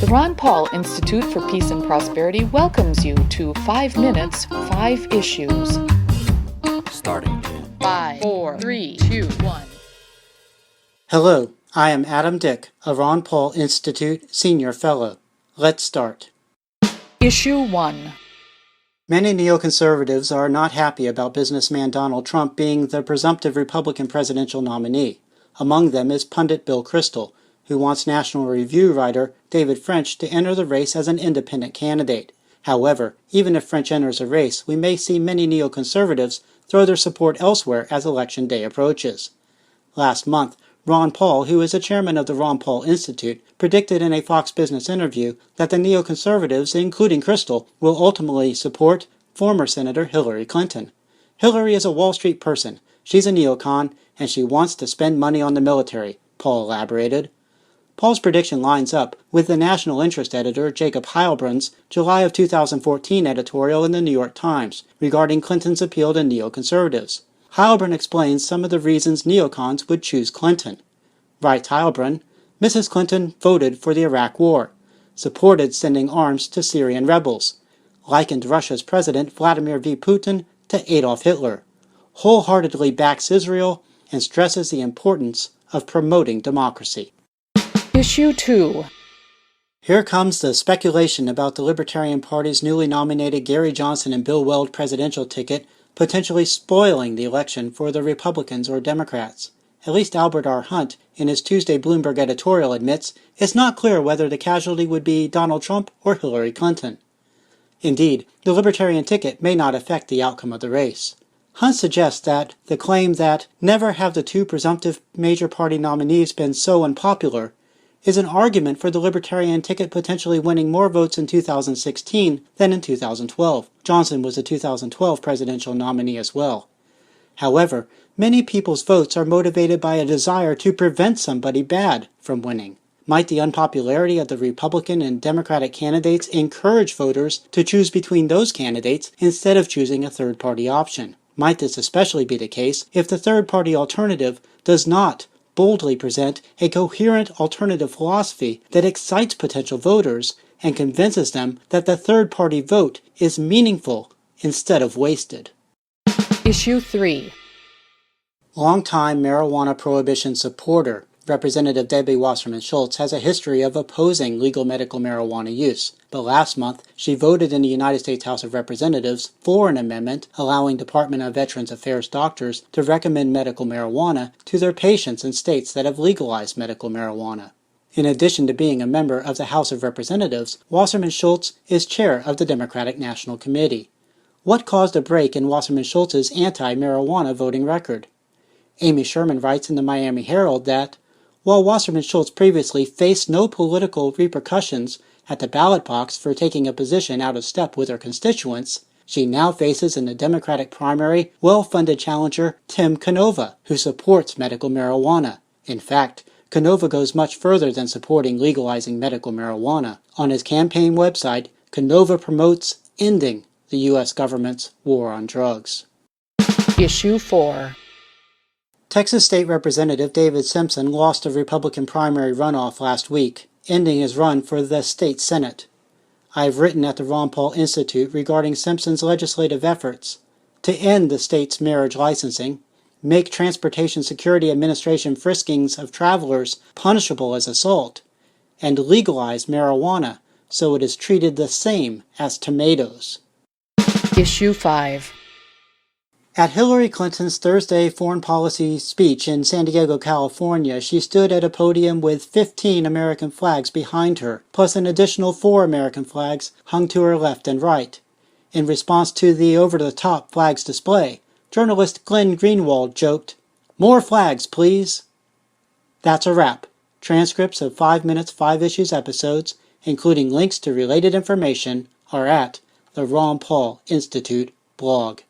The Ron Paul Institute for Peace and Prosperity welcomes you to 5 Minutes, 5 Issues. Starting in 5, 4, 3, 2, 1. Hello, I am Adam Dick, a Ron Paul Institute Senior Fellow. Let's start. Issue 1. Many neoconservatives are not happy about businessman Donald Trump being the presumptive Republican presidential nominee. Among them is pundit Bill Kristol, who wants National Review writer David French to enter the race as an independent candidate. However, even if French enters a race, we may see many neoconservatives throw their support elsewhere as Election Day approaches. Last month, Ron Paul, who is the chairman of the Ron Paul Institute, predicted in a Fox Business interview that the neoconservatives, including Kristol, will ultimately support former Senator Hillary Clinton. Hillary is a Wall Street person. She's a neocon, and she wants to spend money on the military, Paul elaborated. Paul's prediction lines up with the national interest editor Jacob Heilbrun's July of 2014 editorial in the New York Times regarding Clinton's appeal to neoconservatives. Heilbrun explains some of the reasons neocons would choose Clinton. Writes Heilbrun, Mrs. Clinton voted for the Iraq War, supported sending arms to Syrian rebels, likened Russia's President Vladimir V. Putin to Adolf Hitler, wholeheartedly backs Israel, and stresses the importance of promoting democracy. Issue 2. Here comes the speculation about the Libertarian Party's newly nominated Gary Johnson and Bill Weld presidential ticket potentially spoiling the election for the Republicans or Democrats. At least Albert R. Hunt, in his Tuesday Bloomberg editorial, admits it's not clear whether the casualty would be Donald Trump or Hillary Clinton. Indeed, the Libertarian ticket may not affect the outcome of the race. Hunt suggests that the claim that never have the two presumptive major party nominees been so unpopular is an argument for the Libertarian ticket potentially winning more votes in 2016 than in 2012. Johnson was the 2012 presidential nominee as well. However, many people's votes are motivated by a desire to prevent somebody bad from winning. Might the unpopularity of the Republican and Democratic candidates encourage voters to choose between those candidates instead of choosing a third-party option? Might this especially be the case if the third-party alternative does not boldly present a coherent alternative philosophy that excites potential voters and convinces them that the third-party vote is meaningful instead of wasted? Issue 3. Longtime marijuana prohibition supporter Representative Debbie Wasserman Schultz has a history of opposing legal medical marijuana use, but last month she voted in the United States House of Representatives for an amendment allowing Department of Veterans Affairs doctors to recommend medical marijuana to their patients in states that have legalized medical marijuana. In addition to being a member of the House of Representatives, Wasserman Schultz is chair of the Democratic National Committee. What caused a break in Wasserman Schultz's anti-marijuana voting record? Amy Sherman writes in the Miami Herald that, while Wasserman Schultz previously faced no political repercussions at the ballot box for taking a position out of step with her constituents, she now faces in the Democratic primary well-funded challenger Tim Canova, who supports medical marijuana. In fact, Canova goes much further than supporting legalizing medical marijuana. On his campaign website, Canova promotes ending the U.S. government's war on drugs. Issue 4. Texas State Representative David Simpson lost a Republican primary runoff last week, ending his run for the state Senate. I have written at the Ron Paul Institute regarding Simpson's legislative efforts to end the state's marriage licensing, make Transportation Security Administration friskings of travelers punishable as assault, and legalize marijuana so it is treated the same as tomatoes. Issue 5. At Hillary Clinton's Thursday foreign policy speech in San Diego, California, she stood at a podium with 15 American flags behind her, plus an additional 4 American flags hung to her left and right. In response to the over-the-top flags display, journalist Glenn Greenwald joked, "More flags, please." That's a wrap. Transcripts of 5 Minutes, 5 Issues episodes, including links to related information, are at the Ron Paul Institute blog.